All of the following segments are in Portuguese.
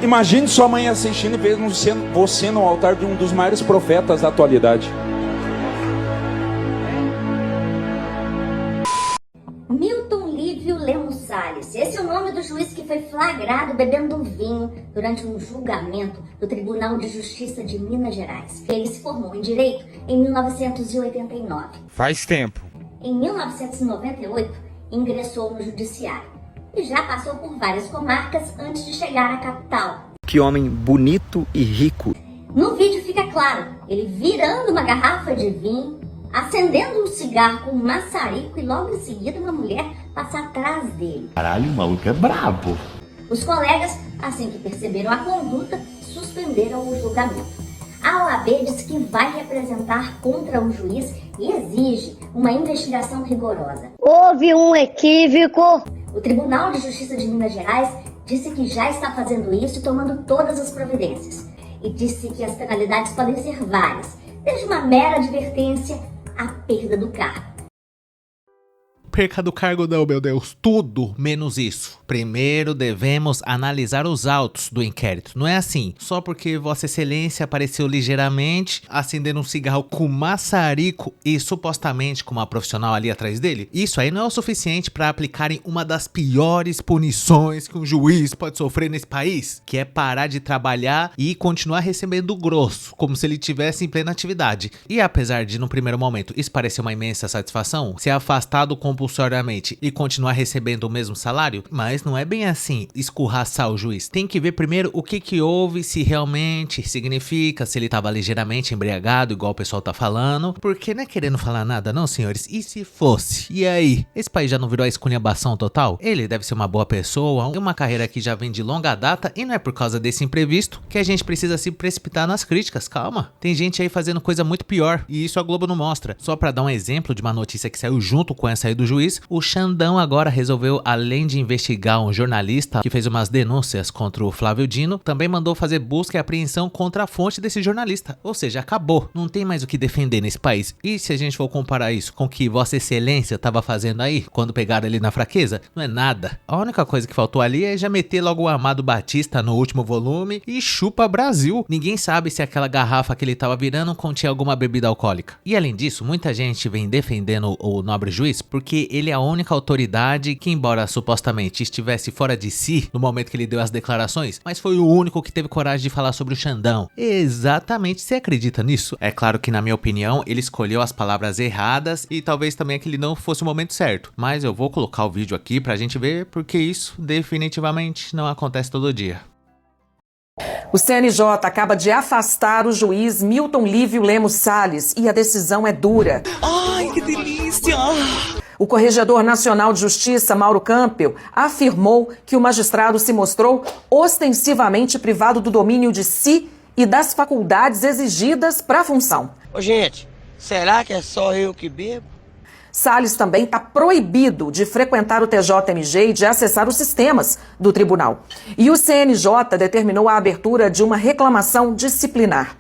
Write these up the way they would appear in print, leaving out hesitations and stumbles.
Imagine sua mãe assistindo e vendo você no altar de um dos maiores profetas da atualidade. Milton Lívio Lemos Salles. Esse é o nome do juiz que foi flagrado bebendo vinho durante um julgamento do Tribunal de Justiça de Minas Gerais. Ele se formou em Direito em 1989. Faz tempo. Em 1998, ingressou no Judiciário e já passou por várias comarcas antes de chegar à capital. Que homem bonito e rico. No vídeo fica claro, ele virando uma garrafa de vinho, acendendo um cigarro com um maçarico e logo em seguida uma mulher passa atrás dele. Caralho, o maluco é brabo. Os colegas, assim que perceberam a conduta, suspenderam o julgamento. A OAB disse que vai representar contra o juiz e exige uma investigação rigorosa. Houve um equívoco. O Tribunal de Justiça de Minas Gerais disse que já está fazendo isso e tomando todas as providências. E disse que as penalidades podem ser várias, desde uma mera advertência à perda do cargo. Perca do cargo não, meu Deus, tudo menos isso. Primeiro devemos analisar os autos do inquérito. Não é assim, só porque Vossa Excelência apareceu ligeiramente acendendo um cigarro com maçarico e supostamente com uma profissional ali atrás dele. Isso aí não é o suficiente para aplicarem uma das piores punições que um juiz pode sofrer nesse país, que é parar de trabalhar e continuar recebendo grosso, como se ele estivesse em plena atividade. E apesar de no primeiro momento isso parecer uma imensa satisfação, ser afastado compulsoriamente e continuar recebendo o mesmo salário, mas não é bem assim, escorraçar o juiz. Tem que ver primeiro o que houve, se realmente significa, se ele estava ligeiramente embriagado, igual o pessoal tá falando, porque não é querendo falar nada não, senhores, e se fosse? E aí? Esse país já não virou a esculhambação total? Ele deve ser uma boa pessoa, tem uma carreira que já vem de longa data e não é por causa desse imprevisto que a gente precisa se precipitar nas críticas, calma. Tem gente aí fazendo coisa muito pior e isso a Globo não mostra. Só pra dar um exemplo de uma notícia que saiu junto com essa aí do juiz, o Xandão agora resolveu, além de investigar um jornalista que fez umas denúncias contra o Flávio Dino, também mandou fazer busca e apreensão contra a fonte desse jornalista. Ou seja, acabou, não tem mais o que defender nesse país. E se a gente for comparar isso com o que Vossa Excelência estava fazendo aí, quando pegaram ele na fraqueza, não é nada. A única coisa que faltou ali é já meter logo o Amado Batista no último volume e chupa Brasil. Ninguém sabe se aquela garrafa que ele tava virando continha alguma bebida alcoólica. E além disso, muita gente vem defendendo o nobre juiz porque ele é a única autoridade que, embora supostamente estivesse fora de si no momento que ele deu as declarações, mas foi o único que teve coragem de falar sobre o Xandão. Exatamente, você acredita nisso? É claro que, na minha opinião, ele escolheu as palavras erradas e talvez também aquele não fosse o momento certo. Mas eu vou colocar o vídeo aqui pra gente ver, porque isso definitivamente não acontece todo dia. O CNJ acaba de afastar o juiz Milton Lívio Lemos Salles e a decisão é dura. Ai, que delícia! O Corregedor Nacional de Justiça, Mauro Campbell, afirmou que o magistrado se mostrou ostensivamente privado do domínio de si e das faculdades exigidas para a função. Ô, gente, será que é só eu que bebo? Salles também está proibido de frequentar o TJMG e de acessar os sistemas do tribunal. E o CNJ determinou a abertura de uma reclamação disciplinar.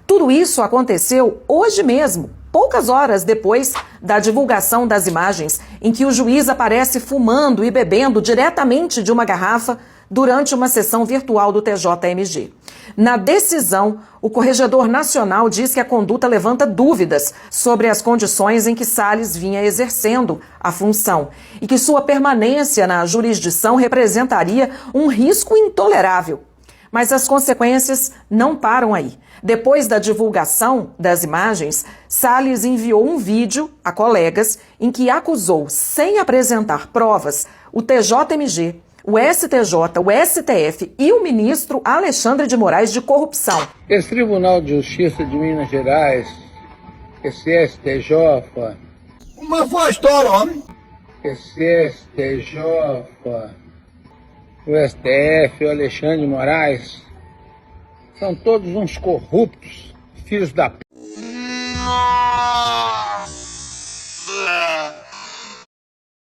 Tudo isso aconteceu hoje mesmo, poucas horas depois da divulgação das imagens em que o juiz aparece fumando e bebendo diretamente de uma garrafa durante uma sessão virtual do TJMG. Na decisão, o Corregedor Nacional diz que a conduta levanta dúvidas sobre as condições em que Salles vinha exercendo a função e que sua permanência na jurisdição representaria um risco intolerável. Mas as consequências não param aí. Depois da divulgação das imagens, Salles enviou um vídeo a colegas em que acusou, sem apresentar provas, o TJMG, o STJ, o STF e o ministro Alexandre de Moraes de corrupção. Esse Tribunal de Justiça de Minas Gerais, esse STJ... Uma voz história, homem! Esse STJ, o STF, o Alexandre de Moraes, são todos uns corruptos, filhos da p...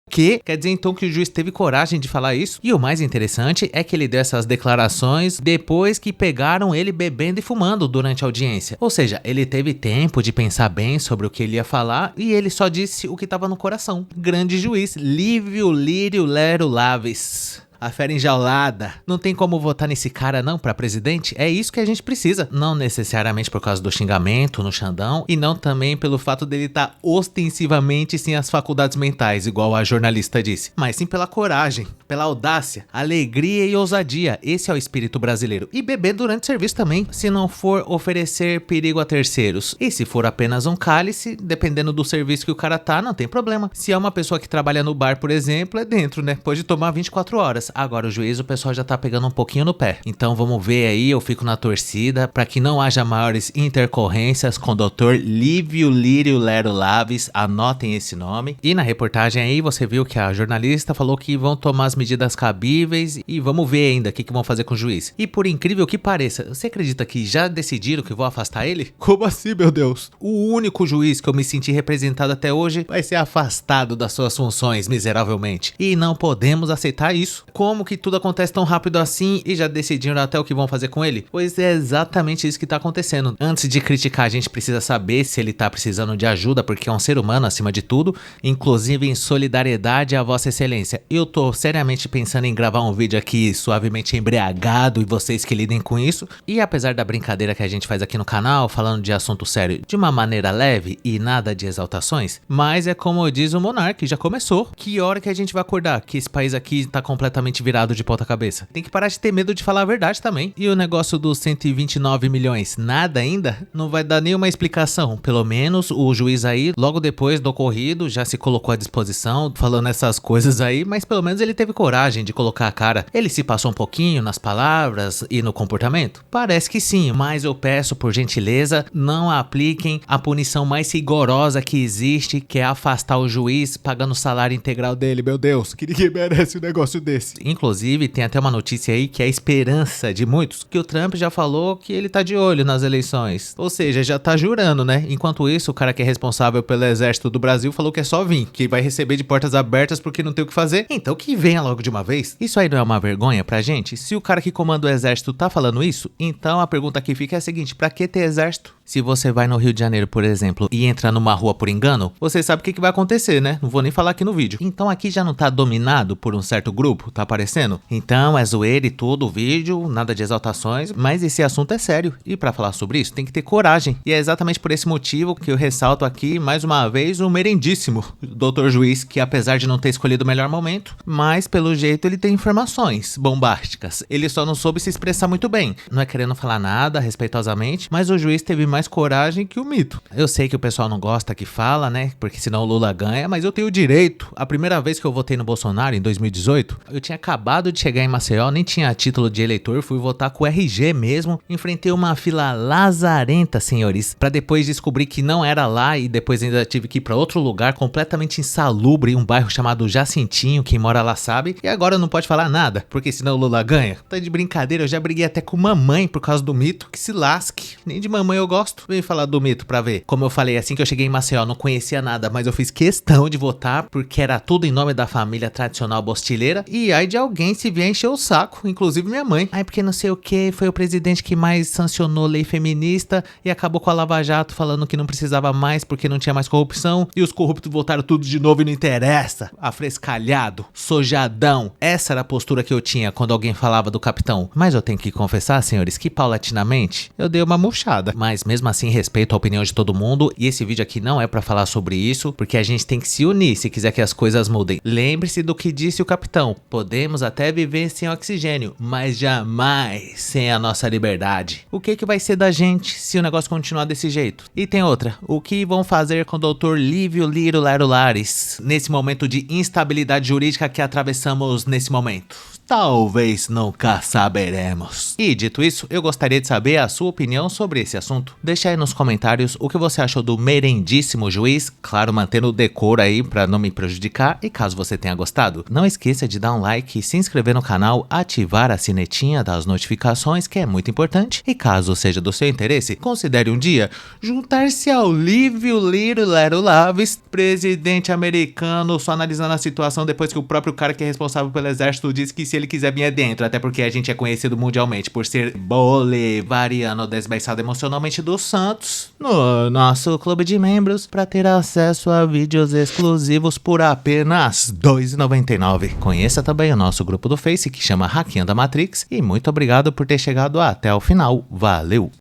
Que quer dizer então que o juiz teve coragem de falar isso? E o mais interessante é que ele deu essas declarações depois que pegaram ele bebendo e fumando durante a audiência. Ou seja, ele teve tempo de pensar bem sobre o que ele ia falar e ele só disse o que estava no coração. Grande juiz, Lívio Lírio Lero Laves. a fera enjaulada. Não tem como votar nesse cara não pra presidente? É isso que a gente precisa. Não necessariamente por causa do xingamento no Xandão e não também pelo fato dele estar ostensivamente sem as faculdades mentais, igual a jornalista disse, mas sim pela coragem, pela audácia, alegria e ousadia. Esse é o espírito brasileiro. E beber durante o serviço também, se não for oferecer perigo a terceiros. E se for apenas um cálice, dependendo do serviço que o cara tá, não tem problema. Se é uma pessoa que trabalha no bar, por exemplo, é dentro, né? Pode tomar 24 horas. Agora o juiz, o pessoal já tá pegando um pouquinho no pé. Então vamos ver aí, eu fico na torcida para que não haja maiores intercorrências com o Dr. Lívio Lírio Lero Laves, anotem esse nome. E na reportagem aí você viu que a jornalista falou que vão tomar as medidas cabíveis e vamos ver ainda o que vão fazer com o juiz. E por incrível que pareça, você acredita que já decidiram que vão afastar ele? Como assim, meu Deus? O único juiz que eu me senti representado até hoje vai ser afastado das suas funções miseravelmente. E não podemos aceitar isso. Como que tudo acontece tão rápido assim e já decidiram até o que vão fazer com ele? Pois é exatamente isso que tá acontecendo. Antes de criticar, a gente precisa saber se ele tá precisando de ajuda, porque é um ser humano acima de tudo, inclusive em solidariedade a Vossa Excelência. Eu tô seriamente pensando em gravar um vídeo aqui suavemente embriagado e vocês que lidem com isso. E apesar da brincadeira que a gente faz aqui no canal, falando de assunto sério de uma maneira leve e nada de exaltações, mas é como diz o Monark, já começou. Que hora que a gente vai acordar que esse país aqui tá completamente virado de ponta cabeça? Tem que parar de ter medo de falar a verdade também. E o negócio dos 129 milhões, nada ainda? Não vai dar nenhuma explicação. Pelo menos o juiz aí, logo depois do ocorrido, já se colocou à disposição, falando essas coisas aí, mas pelo menos ele teve coragem de colocar a cara. Ele se passou um pouquinho nas palavras e no comportamento? Parece que sim, mas eu peço por gentileza, não apliquem a punição mais rigorosa que existe, que é afastar o juiz pagando o salário integral dele. Meu Deus, que ninguém merece um negócio desse. Inclusive, tem até uma notícia aí que é a esperança de muitos, que o Trump já falou que ele tá de olho nas eleições. Ou seja, já tá jurando, né? Enquanto isso, o cara que é responsável pelo exército do Brasil falou que é só vir, que vai receber de portas abertas porque não tem o que fazer. Então que venha logo de uma vez. Isso aí não é uma vergonha pra gente? Se o cara que comanda o exército tá falando isso, então a pergunta que fica é a seguinte: pra que ter exército? Se você vai no Rio de Janeiro, por exemplo, e entra numa rua por engano, você sabe o que vai acontecer, né? Não vou nem falar aqui no vídeo. Então aqui já não tá dominado por um certo grupo, tá aparecendo? Então é zoeira e tudo o vídeo, nada de exaltações, mas esse assunto é sério. E pra falar sobre isso, tem que ter coragem. E é exatamente por esse motivo que eu ressalto aqui, mais uma vez, o merendíssimo Dr. Juiz, que apesar de não ter escolhido o melhor momento, mas pelo jeito ele tem informações bombásticas. Ele só não soube se expressar muito bem. Não é querendo falar nada respeitosamente, mas o juiz teve mais coragem que o mito. Eu sei que o pessoal não gosta que fala, né? Porque senão o Lula ganha, mas eu tenho direito. A primeira vez que eu votei no Bolsonaro, em 2018, eu tinha acabado de chegar em Maceió, nem tinha título de eleitor, fui votar com o RG mesmo. Enfrentei uma fila lazarenta, senhores, pra depois descobrir que não era lá e depois ainda tive que ir pra outro lugar completamente insalubre, um bairro chamado Jacintinho, quem mora lá sabe. E agora não pode falar nada, porque senão o Lula ganha. Tá de brincadeira, eu já briguei até com mamãe por causa do mito, que se lasque. Nem de mamãe eu gosto. Vem falar do mito pra ver. Como eu falei, assim que eu cheguei em Maceió, não conhecia nada, mas eu fiz questão de votar, porque era tudo em nome da família tradicional bostileira. E aí de alguém se vier encher o saco, inclusive minha mãe. Ai, porque não sei o que, foi o presidente que mais sancionou lei feminista e acabou com a Lava Jato falando que não precisava mais porque não tinha mais corrupção. E os corruptos votaram tudo de novo e não interessa. Afrescalhado, sojadão. Essa era a postura que eu tinha quando alguém falava do capitão. Mas eu tenho que confessar, senhores, que paulatinamente eu dei uma murchada. Mas mesmo assim respeito a opinião de todo mundo e esse vídeo aqui não é pra falar sobre isso, porque a gente tem que se unir se quiser que as coisas mudem. Lembre-se do que disse o capitão: podemos até viver sem oxigênio, mas jamais sem a nossa liberdade. O que vai ser da gente se o negócio continuar desse jeito? E tem outra, o que vão fazer com o Dr. Lívio Lírio Lero Lares nesse momento de instabilidade jurídica que atravessamos nesse momento? Talvez nunca saberemos. E dito isso, eu gostaria de saber a sua opinião sobre esse assunto. Deixa aí nos comentários o que você achou do merendíssimo juiz, claro, mantendo o decoro aí pra não me prejudicar. E caso você tenha gostado, não esqueça de dar um like, se inscrever no canal, ativar a sinetinha das notificações, que é muito importante. E caso seja do seu interesse, considere um dia juntar-se ao Lívio Lírio Lero Laves, presidente americano, só analisando a situação depois que o próprio cara que é responsável pelo exército disse que se ele quiser vir dentro, até porque a gente é conhecido mundialmente por ser bolivariano desbeiçado emocionalmente do Santos, no nosso clube de membros, para ter acesso a vídeos exclusivos por apenas R$ 2,99. Conheça também o nosso grupo do Face, que chama Hackeando a Matrix, e muito obrigado por ter chegado até o final. Valeu!